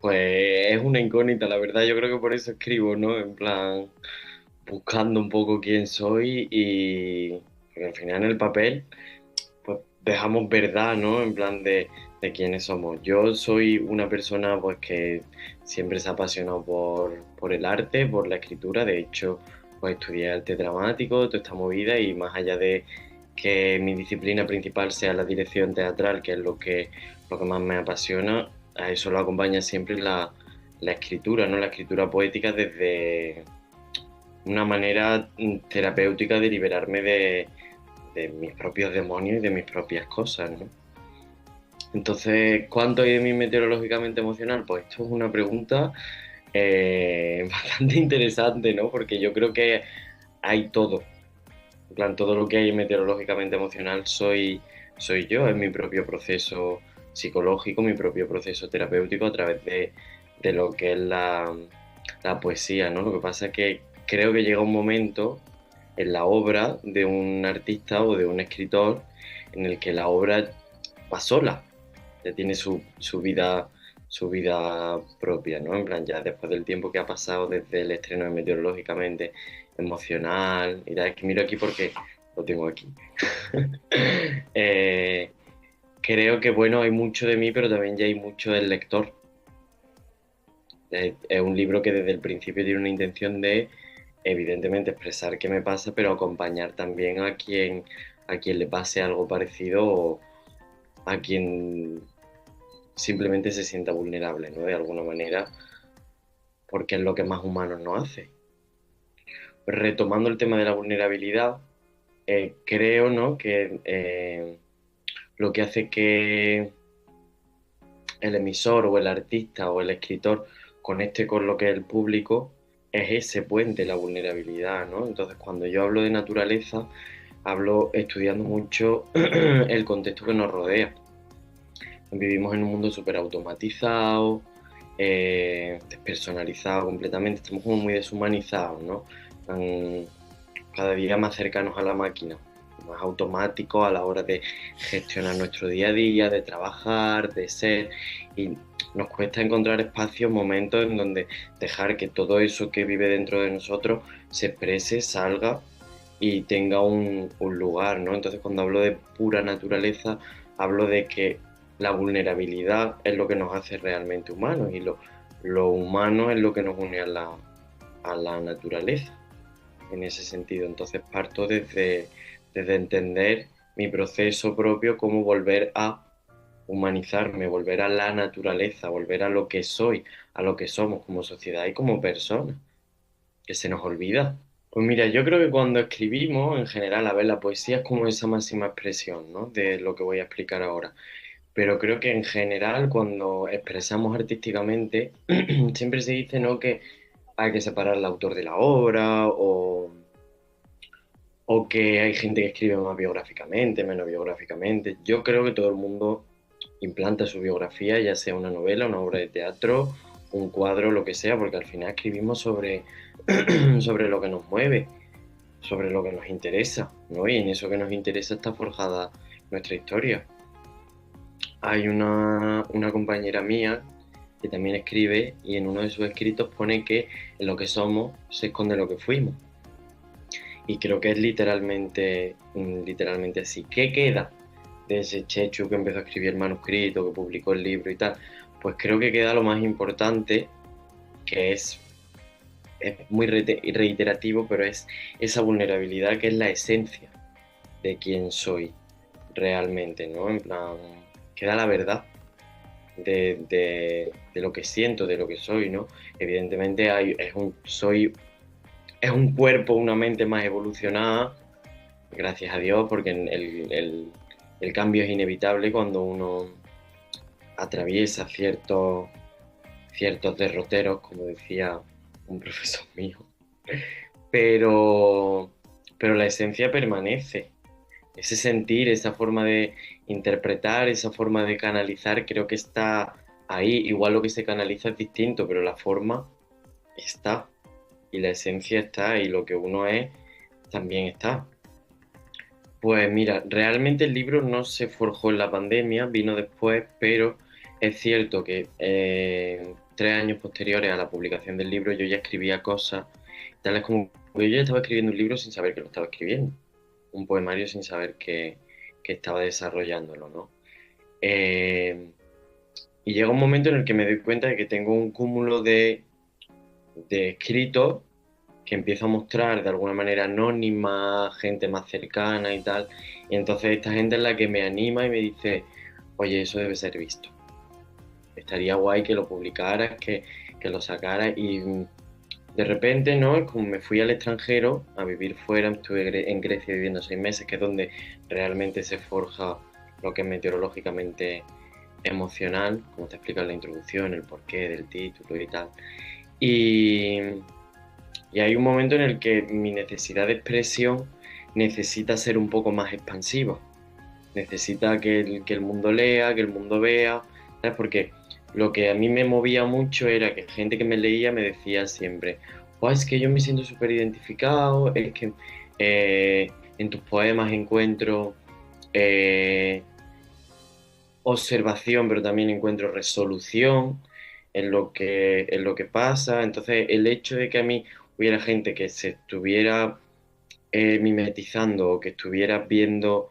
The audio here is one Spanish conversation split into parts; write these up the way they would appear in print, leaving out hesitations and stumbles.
Pues es una incógnita, la verdad, yo creo que por eso escribo, ¿no? En plan, buscando un poco quién soy y porque al final en el papel, pues dejamos verdad, ¿no? En plan de quiénes somos. Yo soy una persona, pues, que siempre se ha apasionado por el arte, por la escritura. De hecho, pues estudié arte dramático, toda esta movida, y más allá de que mi disciplina principal sea la dirección teatral, que es lo que más me apasiona, a eso lo acompaña siempre la escritura, ¿no? La escritura poética desde una manera terapéutica de liberarme de mis propios demonios y de mis propias cosas, ¿no? Entonces, ¿cuánto hay de mí meteorológicamente emocional? Pues esto es una pregunta bastante interesante, ¿no? Porque yo creo que hay todo. En plan, todo lo que hay meteorológicamente emocional soy yo, es mi propio proceso psicológico, mi propio proceso terapéutico a través de lo que es la poesía, ¿no? Lo que pasa es que creo que llega un momento en la obra de un artista o de un escritor en el que la obra va sola, ya tiene su vida propia, ¿no? En plan, ya después del tiempo que ha pasado desde el estreno de Meteorológicamente emocional, y es que miro aquí porque lo tengo aquí. Eh, creo que, bueno, hay mucho de mí, pero también ya hay mucho del lector. Es un libro que desde el principio tiene una intención de, evidentemente, expresar qué me pasa, pero acompañar también a quien le pase algo parecido o a quien simplemente se sienta vulnerable, ¿no? De alguna manera, porque es lo que más humanos nos hace. Retomando el tema de la vulnerabilidad, creo, ¿no? Que lo que hace que el emisor o el artista o el escritor conecte con lo que es el público es ese puente, la vulnerabilidad, ¿no? Entonces, cuando yo hablo de naturaleza, hablo estudiando mucho el contexto que nos rodea. Vivimos en un mundo súper automatizado, despersonalizado completamente, estamos como muy deshumanizados, ¿no? Tan- cada día más cercanos a la máquina, más automáticos a la hora de gestionar nuestro día a día, de trabajar, de ser, y nos cuesta encontrar espacios, momentos en donde dejar que todo eso que vive dentro de nosotros se exprese, salga y tenga un lugar, ¿no? Entonces, cuando hablo de pura naturaleza, hablo de que la vulnerabilidad es lo que nos hace realmente humanos y lo humano es lo que nos une a la naturaleza en ese sentido. Entonces parto desde entender mi proceso propio, cómo volver a humanizarme, volver a la naturaleza, volver a lo que soy, a lo que somos como sociedad y como personas, que se nos olvida. Pues mira, yo creo que cuando escribimos, en general, a ver, la poesía es como esa máxima expresión, ¿no? De lo que voy a explicar ahora. Pero creo que en general, cuando expresamos artísticamente, siempre se dice, ¿no? Que hay que separar el autor de la obra o que hay gente que escribe más biográficamente, menos biográficamente. Yo creo que todo el mundo implanta su biografía, ya sea una novela, una obra de teatro, un cuadro, lo que sea, porque al final escribimos sobre lo que nos mueve, sobre lo que nos interesa, ¿no? Y en eso que nos interesa está forjada nuestra historia. Hay una compañera mía que también escribe y en uno de sus escritos pone que en lo que somos se esconde lo que fuimos. Y creo que es literalmente así. ¿Qué queda de ese Chechu que empezó a escribir el manuscrito, que publicó el libro y tal? Pues creo que queda lo más importante, que es muy reiterativo, pero es esa vulnerabilidad que es la esencia de quién soy realmente, ¿no? En plan, queda la verdad de lo que siento, de lo que soy, ¿no? Evidentemente es un cuerpo, una mente más evolucionada, gracias a Dios, porque el cambio es inevitable cuando uno atraviesa ciertos derroteros, como decía un profesor mío. Pero, pero la esencia permanece. Ese sentir, esa forma de interpretar, esa forma de canalizar, creo que está ahí. Igual lo que se canaliza es distinto, pero la forma está. Y la esencia está, y lo que uno es también está. Pues mira, realmente el libro no se forjó en la pandemia, vino después, pero es cierto que 3 años posteriores a la publicación del libro yo ya escribía cosas, tales como que yo ya estaba escribiendo un libro sin saber que lo estaba escribiendo, un poemario sin saber que estaba desarrollándolo, ¿no? Eh, y llega un momento en el que me doy cuenta de que tengo un cúmulo de escritos que empiezo a mostrar de alguna manera anónima, gente más cercana y tal. Y entonces esta gente es la que me anima y me dice, oye, eso debe ser visto. Estaría guay que lo publicaras, que lo sacaras. Y de repente, ¿no? Es como me fui al extranjero a vivir fuera, estuve en Grecia viviendo 6 meses, que es donde realmente se forja lo que es meteorológicamente emocional, como te explica en la introducción, el porqué del título y tal. Y, y hay un momento en el que mi necesidad de expresión necesita ser un poco más expansiva. Necesita que el mundo lea, que el mundo vea, ¿sabes? Porque lo que a mí me movía mucho era que gente que me leía me decía siempre, oh, es que yo me siento súper identificado, es que en tus poemas encuentro eh, observación, pero también encuentro resolución en lo que pasa. Entonces, el hecho de que a mí hubiera gente que se estuviera mimetizando o que estuviera viendo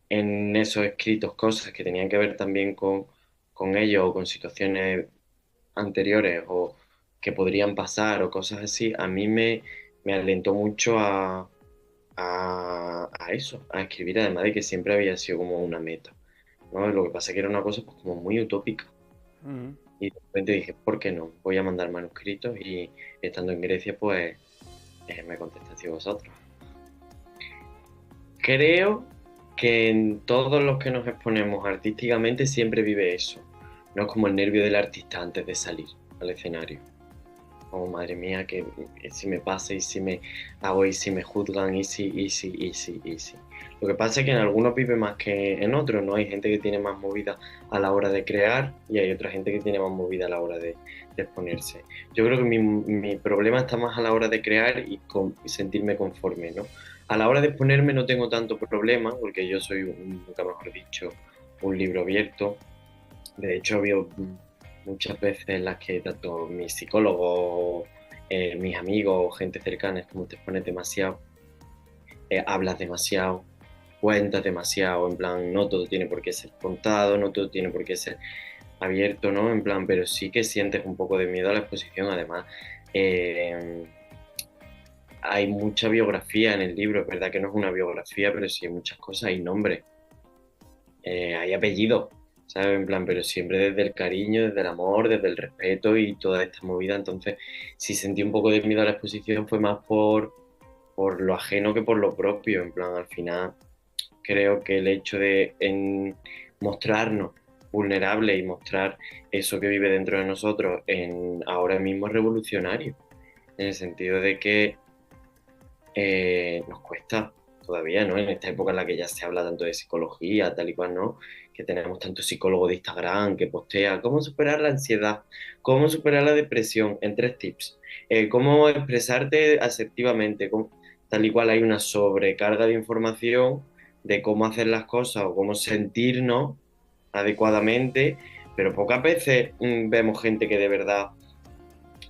en esos escritos cosas que tenían que ver también con ellos o con situaciones anteriores o que podrían pasar o cosas así, a mí me alentó mucho a eso, a escribir, además de que siempre había sido como una meta, ¿no? Lo que pasa es que era una cosa pues, como muy utópica. Mm. Y de repente dije, ¿por qué no? Voy a mandar manuscritos y estando en Grecia, pues me contestasteis vosotros. Creo que en todos los que nos exponemos artísticamente siempre vive eso. No es como el nervio del artista antes de salir al escenario. Oh, madre mía, que si me pasa y si me hago y si me juzgan y si. Lo que pasa es que en algunos vive más que en otros, ¿no? Hay gente que tiene más movida a la hora de crear y hay otra gente que tiene más movida a la hora de exponerse. Yo creo que mi problema está más a la hora de crear y sentirme conforme, ¿no? A la hora de exponerme no tengo tanto problema, porque yo soy, nunca mejor dicho, un libro abierto. De hecho, ha habido muchas veces en las que tanto mis psicólogos, mis amigos, gente cercana, es como te expones demasiado, hablas demasiado, cuentas demasiado, en plan, no todo tiene por qué ser contado, no todo tiene por qué ser abierto, ¿no? En plan, pero sí que sientes un poco de miedo a la exposición, además. eh, Hay mucha biografía en el libro, es verdad que no es una biografía, pero sí hay muchas cosas, hay nombres, hay apellidos, ¿sabes? En plan, pero siempre desde el cariño, desde el amor, desde el respeto y toda esta movida. Entonces, si sentí un poco de miedo a la exposición fue más por lo ajeno que por lo propio. En plan, al final, creo que el hecho de mostrarnos vulnerables y mostrar eso que vive dentro de nosotros ahora mismo es revolucionario, en el sentido de que nos cuesta todavía, ¿no? En esta época en la que ya se habla tanto de psicología, tal y cual, ¿no? Que tenemos tanto psicólogo de Instagram que postea cómo superar la ansiedad, cómo superar la depresión en 3 tips, cómo expresarte asertivamente, tal y cual hay una sobrecarga de información de cómo hacer las cosas o cómo sentirnos adecuadamente, pero pocas veces vemos gente que de verdad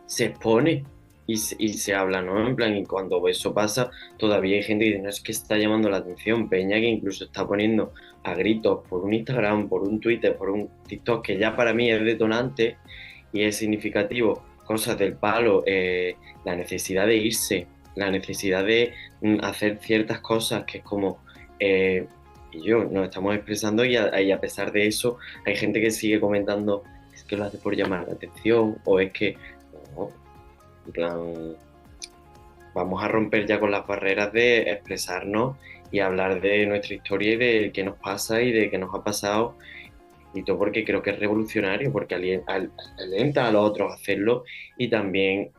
se expone y se habla, ¿no? En plan, y cuando eso pasa, todavía hay gente que dice, no es que está llamando la atención, Peña que incluso está poniendo a gritos por un Instagram, por un Twitter, por un TikTok, que ya para mí es detonante y es significativo, cosas del palo, la necesidad de irse, la necesidad de hacer ciertas cosas, que es como... y yo nos estamos expresando y a pesar de eso hay gente que sigue comentando es que lo hace por llamar la atención o es que no, en plan, vamos a romper ya con las barreras de expresarnos y hablar de nuestra historia y de qué nos pasa y de qué nos ha pasado y todo porque creo que es revolucionario, porque alienta a los otros a hacerlo y también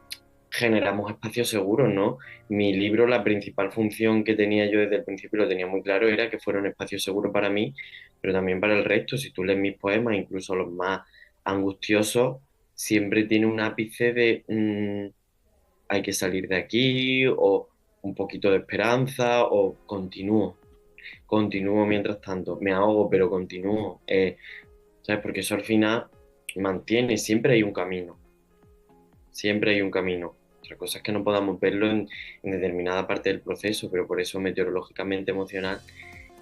generamos espacios seguros, ¿no? Mi libro, la principal función que tenía yo desde el principio, lo tenía muy claro, era que fuera un espacio seguro para mí, pero también para el resto. Si tú lees mis poemas, incluso los más angustiosos, siempre tiene un ápice de hay que salir de aquí, o un poquito de esperanza, o continúo mientras tanto, me ahogo, pero continúo, ¿sabes? Porque eso al final mantiene, siempre hay un camino. siempre hay un camino. Otra cosa es que no podamos verlo en determinada parte del proceso, pero por eso meteorológicamente emocional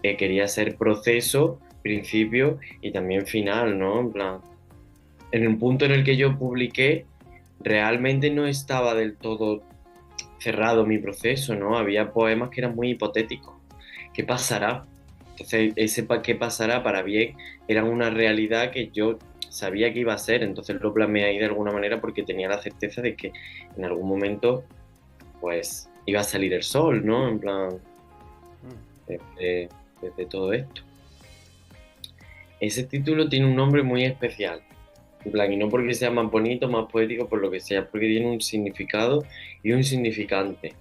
quería ser proceso, principio y también final, ¿no? En plan, en el punto en el que yo publiqué, realmente no estaba del todo cerrado mi proceso, ¿no? Había poemas que eran muy hipotéticos. ¿Qué pasará? Entonces, qué pasará para bien era una realidad que yo sabía que iba a ser, entonces lo plasmé ahí de alguna manera porque tenía la certeza de que en algún momento, pues, iba a salir el sol, ¿no? En plan, Mm. desde, desde todo esto. Ese título tiene un nombre muy especial, en plan, y no porque sea más bonito, más poético, por lo que sea, porque tiene un significado y un significante.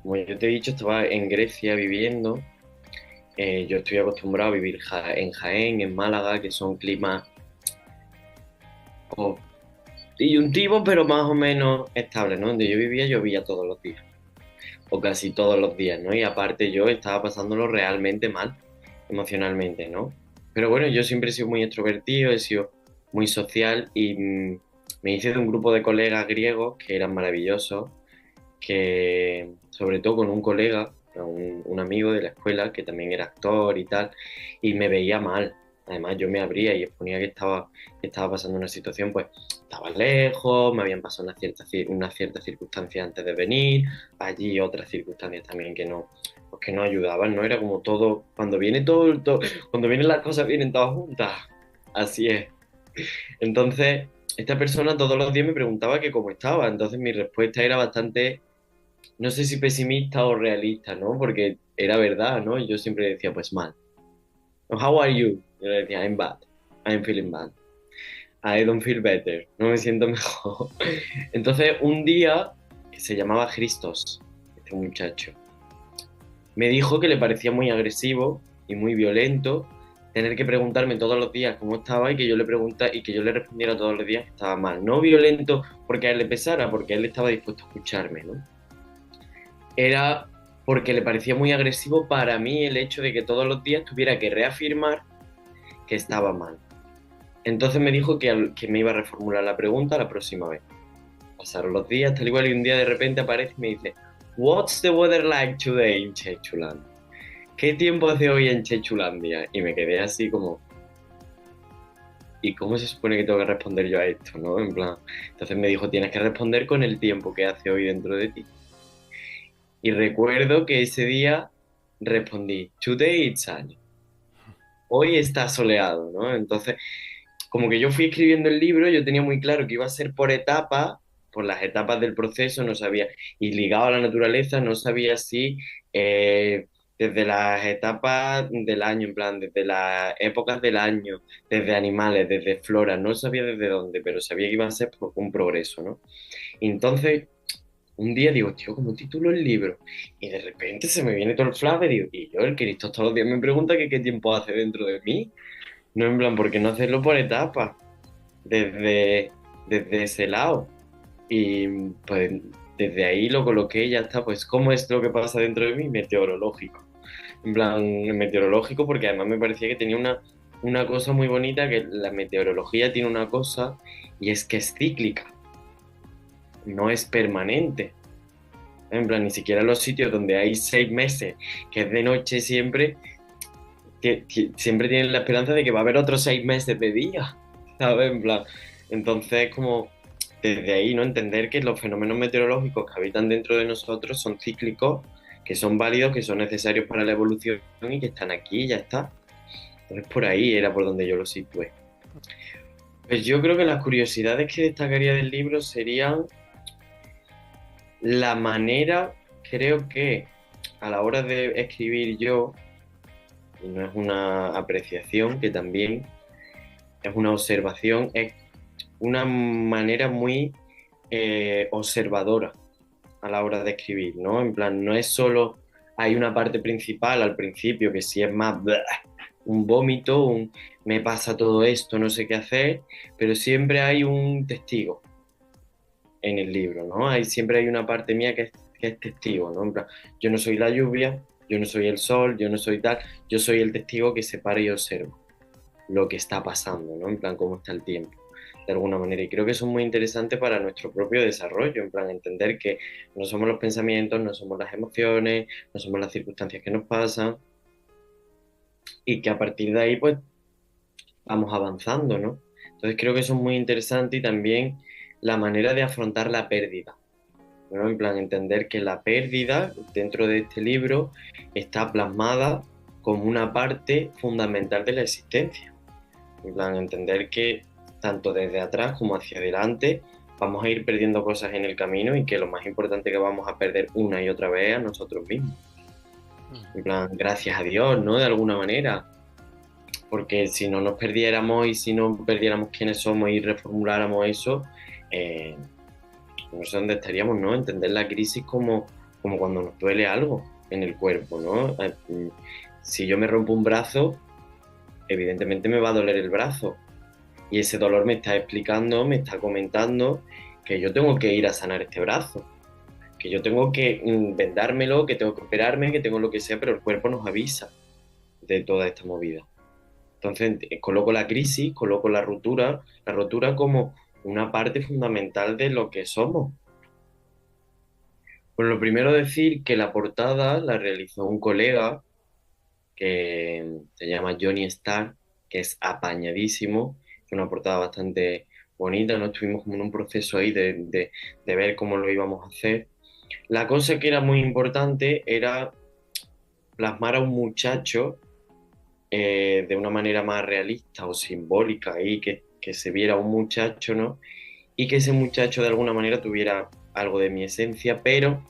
Como yo te he dicho, estaba en Grecia viviendo. Yo estoy acostumbrado a vivir en Jaén, en Málaga, que son climas o disyuntivos, pero más o menos estables, ¿no? Donde yo vivía, llovía todos los días, o casi todos los días, ¿no? Y aparte yo estaba pasándolo realmente mal, emocionalmente, ¿no? Pero bueno, yo siempre he sido muy extrovertido, he sido muy social y me hice de un grupo de colegas griegos que eran maravillosos, que sobre todo con un colega, un amigo de la escuela que también era actor y tal, y me veía mal. Además, yo me abría y exponía que estaba pasando una situación, pues estaba lejos, me habían pasado unas ciertas circunstancias antes de venir, allí otras circunstancias también que no, pues que no ayudaban, ¿no? Era como todo, cuando viene cuando vienen las cosas vienen todas juntas. Así es. Entonces, esta persona todos los días me preguntaba que cómo estaba, entonces mi respuesta era bastante no sé si pesimista o realista, ¿no? Porque era verdad, ¿no? Yo siempre decía, pues mal. How are you? Yo le decía, I'm bad. I'm feeling bad. I don't feel better. No me siento mejor. Entonces, un día, que se llamaba Christos, este muchacho, me dijo que le parecía muy agresivo y muy violento tener que preguntarme todos los días cómo estaba y que yo le y que yo le respondiera todos los días que estaba mal. No violento porque a él le pesara, porque él estaba dispuesto a escucharme, ¿no? Era porque le parecía muy agresivo para mí el hecho de que todos los días tuviera que reafirmar que estaba mal. Entonces me dijo que me iba a reformular la pregunta la próxima vez. Pasaron los días, tal igual, y un día de repente aparece y me dice, What's the weather like today in Chechuland? ¿Qué tiempo hace hoy en Chechulandia? Y me quedé así como, ¿y cómo se supone que tengo que responder yo a esto, no? En plan, entonces me dijo, tienes que responder con el tiempo que hace hoy dentro de ti. Y recuerdo que ese día respondí, Today it's sunny. Hoy está soleado, ¿no? Entonces, como que yo fui escribiendo el libro, yo tenía muy claro que iba a ser por etapas, por las etapas del proceso, no sabía, y ligado a la naturaleza, no sabía si desde las etapas del año, en plan, desde las épocas del año, desde animales, desde flora, no sabía desde dónde, pero sabía que iba a ser un progreso, ¿no? Y entonces un día digo, tío, ¿cómo titulo el libro? Y de repente se me viene todo el flash y digo, y yo, el Cristo todos los días me pregunta que qué tiempo hace dentro de mí. No, en plan, ¿por qué no hacerlo por etapas? Desde, desde ese lado. Y pues desde ahí lo coloqué y ya está. Pues, ¿cómo es lo que pasa dentro de mí? Meteorológico. En plan, meteorológico porque además me parecía que tenía una cosa muy bonita, que la meteorología tiene una cosa y es que es cíclica, no es permanente. En plan, ni siquiera los sitios donde hay 6 meses, que es de noche siempre, siempre tienen la esperanza de que va a haber otros 6 meses de día, ¿sabes? En plan, entonces, como desde ahí, ¿no? Entender que los fenómenos meteorológicos que habitan dentro de nosotros son cíclicos, que son válidos, que son necesarios para la evolución y que están aquí y ya está. Entonces, por ahí era por donde yo lo situé. Pues yo creo que las curiosidades que destacaría del libro serían la manera, creo que a la hora de escribir yo, y no es una apreciación, que también es una observación, es una manera muy observadora a la hora de escribir, ¿no? En plan, no es solo, hay una parte principal al principio que sí es más un vómito, me pasa todo esto, no sé qué hacer, pero siempre hay un testigo en el libro, ¿no? Siempre hay una parte mía que es testigo, ¿no? En plan, yo no soy la lluvia, yo no soy el sol, yo no soy tal, yo soy el testigo que se para y observa lo que está pasando, ¿no? En plan, cómo está el tiempo. de alguna manera. Y creo que eso es muy interesante para nuestro propio desarrollo, en plan, entender que no somos los pensamientos, no somos las emociones, no somos las circunstancias que nos pasan y que a partir de ahí, pues, vamos avanzando, ¿no? Entonces creo que eso es muy interesante y también la manera de afrontar la pérdida, ¿no? En plan, entender que la pérdida dentro de este libro está plasmada como una parte fundamental de la existencia. En plan, entender que tanto desde atrás como hacia adelante vamos a ir perdiendo cosas en el camino y que lo más importante que vamos a perder una y otra vez es a nosotros mismos. En plan, gracias a Dios, ¿no? De alguna manera. Porque si no nos perdiéramos y si no perdiéramos quiénes somos y reformuláramos eso, eh, no sé dónde estaríamos, ¿no? Entender la crisis como cuando nos duele algo en el cuerpo, ¿no? Si yo me rompo un brazo, evidentemente me va a doler el brazo. Y ese dolor me está explicando, me está comentando que yo tengo que ir a sanar este brazo, que yo tengo que vendármelo, que tengo que operarme, que tengo lo que sea, pero el cuerpo nos avisa de toda esta movida. Entonces, coloco la crisis, coloco la rotura como una parte fundamental de lo que somos. Pues lo primero decir que la portada la realizó un colega que se llama Johnny Starr, que es apañadísimo, es una portada bastante bonita, no estuvimos como en un proceso ahí de ver cómo lo íbamos a hacer. La cosa que era muy importante era plasmar a un muchacho de una manera más realista o simbólica y que se viera un muchacho, ¿no? Y que ese muchacho de alguna manera tuviera algo de mi esencia, pero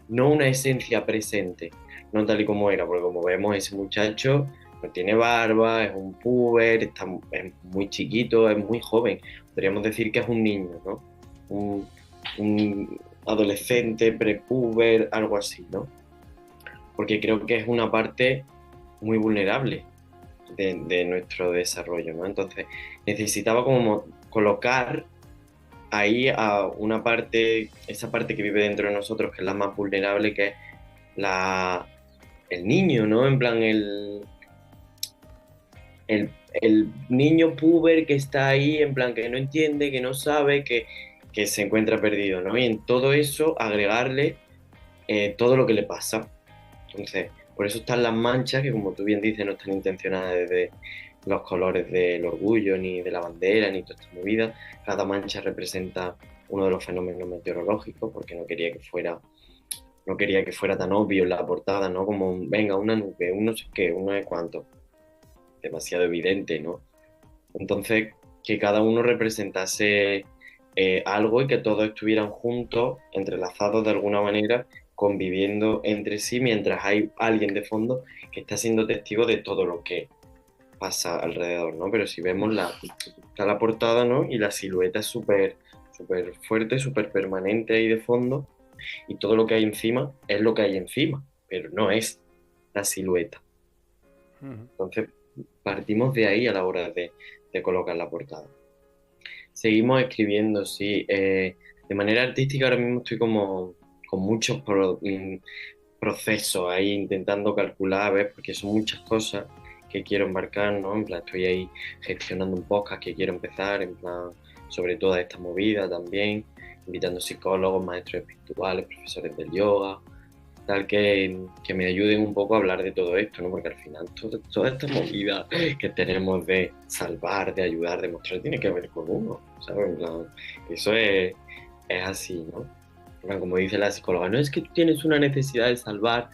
no una esencia presente, no tal y como era, porque como vemos ese muchacho no tiene barba, es un puber, es muy chiquito, es muy joven, podríamos decir que es un niño, ¿no? Un adolescente, prepuber, algo así, ¿no? Porque creo que es una parte muy vulnerable de nuestro desarrollo, ¿no? Entonces necesitaba como colocar ahí a una parte, esa parte que vive dentro de nosotros, que es la más vulnerable, que es la, el niño, ¿no? En plan, el niño puber que está ahí, en plan, que no entiende, que no sabe, que se encuentra perdido, ¿no? Y en todo eso agregarle todo lo que le pasa. Entonces, por eso están las manchas, que como tú bien dices, no están intencionadas desde los colores del orgullo, ni de la bandera, ni toda esta movida. Cada mancha representa uno de los fenómenos meteorológicos, porque no quería que fuera tan obvio en la portada, ¿no? Como, venga, una nube, un no sé qué, un no sé cuánto. Demasiado evidente, ¿no? Entonces, que cada uno representase algo y que todos estuvieran juntos, entrelazados de alguna manera, conviviendo entre sí, mientras hay alguien de fondo que está siendo testigo de todo lo que pasa alrededor, ¿no? Pero si vemos está la portada, ¿no? Y la silueta es súper fuerte, súper permanente ahí de fondo, y todo lo que hay encima es lo que hay encima, pero no es la silueta. Entonces, partimos de ahí a la hora de colocar la portada. Seguimos escribiendo, sí. De manera artística ahora mismo estoy como con muchos procesos ahí intentando calcular, ¿ves? Porque son muchas cosas que quiero embarcar, ¿no? En plan, estoy ahí gestionando un podcast que quiero empezar, en plan, sobre toda esta movida también, invitando psicólogos, maestros espirituales, profesores del yoga, tal que me ayuden un poco a hablar de todo esto, ¿no? Porque al final toda esta movida que tenemos de salvar, de ayudar, de mostrar, tiene que ver con uno, ¿sabes? En plan, eso es así, ¿no? En plan, como dice la psicóloga, no es que tú tienes una necesidad de salvar,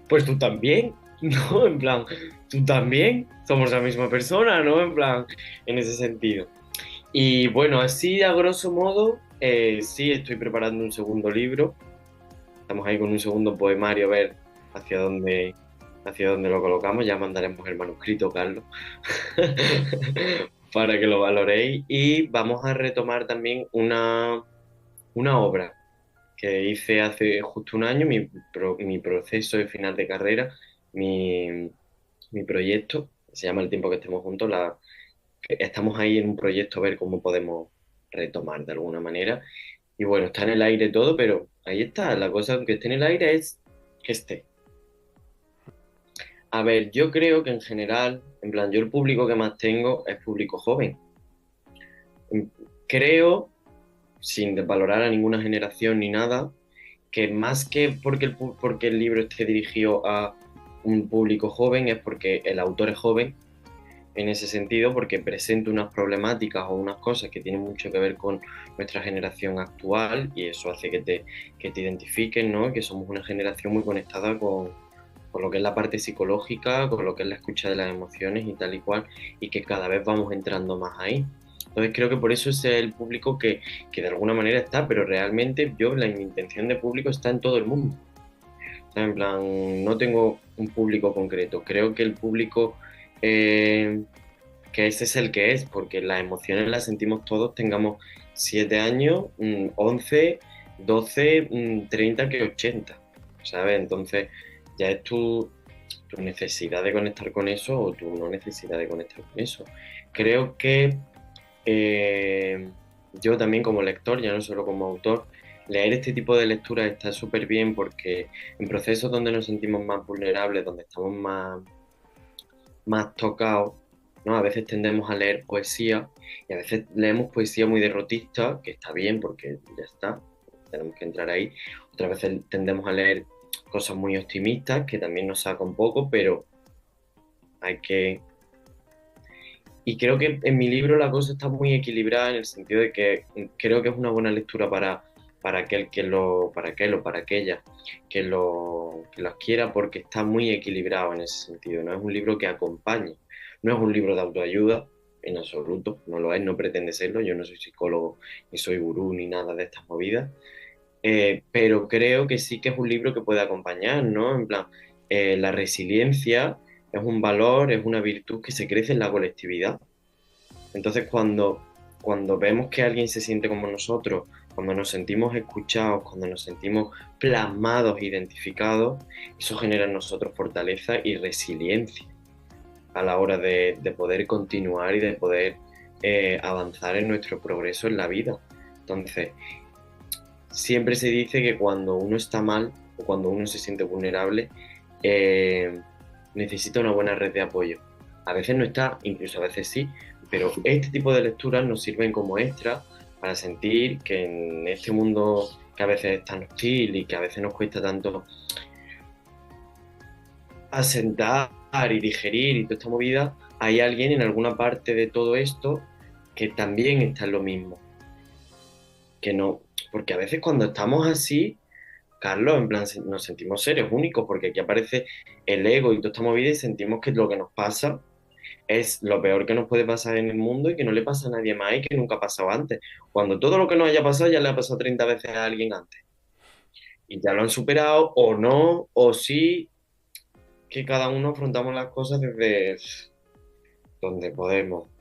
pues tú también, ¿no? En plan, tú también, somos la misma persona, ¿no? En plan, en ese sentido. Y bueno, así a grosso modo, sí, estoy preparando un segundo libro. Estamos ahí con un segundo poemario a ver hacia hacia dónde lo colocamos. Ya mandaremos el manuscrito, Carlos, para que lo valoréis. Y vamos a retomar también una obra que hice hace justo un año, mi proceso de final de carrera, mi, mi proyecto, se llama El tiempo que estemos juntos. Que estamos ahí en un proyecto a ver cómo podemos retomar de alguna manera. Y bueno, está en el aire todo, pero ahí está. La cosa, aunque esté en el aire, es que esté. A ver, yo creo que en general, en plan, yo el público que más tengo es público joven, Creo, sin desvalorar a ninguna generación ni nada, que más que porque el libro esté dirigido a un público joven, es porque el autor es joven en ese sentido, porque presenta unas problemáticas o unas cosas que tienen mucho que ver con nuestra generación actual y eso hace que te identifiquen, ¿no? Que somos una generación muy conectada con lo que es la parte psicológica, con lo que es la escucha de las emociones y tal y cual, y que cada vez vamos entrando más ahí. Entonces creo que por eso es el público que de alguna manera está, pero realmente yo, la mi intención de público está en todo el mundo. O sea, en plan, no tengo un público concreto. Creo que el público, eh, que ese es el que es, porque las emociones las sentimos todos, tengamos 7 años, 11, 12, 30 que 80, ¿sabes? Entonces ya es tu necesidad de conectar con eso o tu no necesidad de conectar con eso. Creo que eh, yo también como lector, ya no solo como autor, leer este tipo de lecturas está súper bien porque en procesos donde nos sentimos más vulnerables, donde estamos más tocados, ¿no? A veces tendemos a leer poesía y a veces leemos poesía muy derrotista, que está bien porque ya está, tenemos que entrar ahí. Otras veces tendemos a leer cosas muy optimistas, que también nos saca un poco, pero hay que... Y creo que en mi libro la cosa está muy equilibrada en el sentido de que creo que es una buena lectura para aquel para aquel o para aquella que lo adquiera porque está muy equilibrado en ese sentido. No es un libro que acompañe, no es un libro de autoayuda en absoluto, no lo es, no pretende serlo. Yo no soy psicólogo, ni soy gurú, ni nada de estas movidas, pero creo que sí que es un libro que puede acompañar, ¿no? En plan, la resiliencia es un valor, es una virtud que se crece en la colectividad. Entonces, cuando vemos que alguien se siente como nosotros, cuando nos sentimos escuchados, cuando nos sentimos plasmados, identificados, eso genera en nosotros fortaleza y resiliencia a la hora de poder continuar y de poder avanzar en nuestro progreso en la vida. Entonces, siempre se dice que cuando uno está mal o cuando uno se siente vulnerable, eh, necesita una buena red de apoyo. A veces no está, incluso a veces sí, pero este tipo de lecturas nos sirven como extra para sentir que en este mundo que a veces es tan hostil y que a veces nos cuesta tanto asentar y digerir y toda esta movida, hay alguien en alguna parte de todo esto que también está en lo mismo, que no, porque a veces cuando estamos así, Carlos, en plan, nos sentimos seres únicos porque aquí aparece el ego y toda esta movida y sentimos que lo que nos pasa es lo peor que nos puede pasar en el mundo y que no le pasa a nadie más y que nunca ha pasado antes. Cuando todo lo que nos haya pasado ya le ha pasado 30 veces a alguien antes y ya lo han superado o no, o sí, que cada uno afrontamos las cosas desde donde podemos.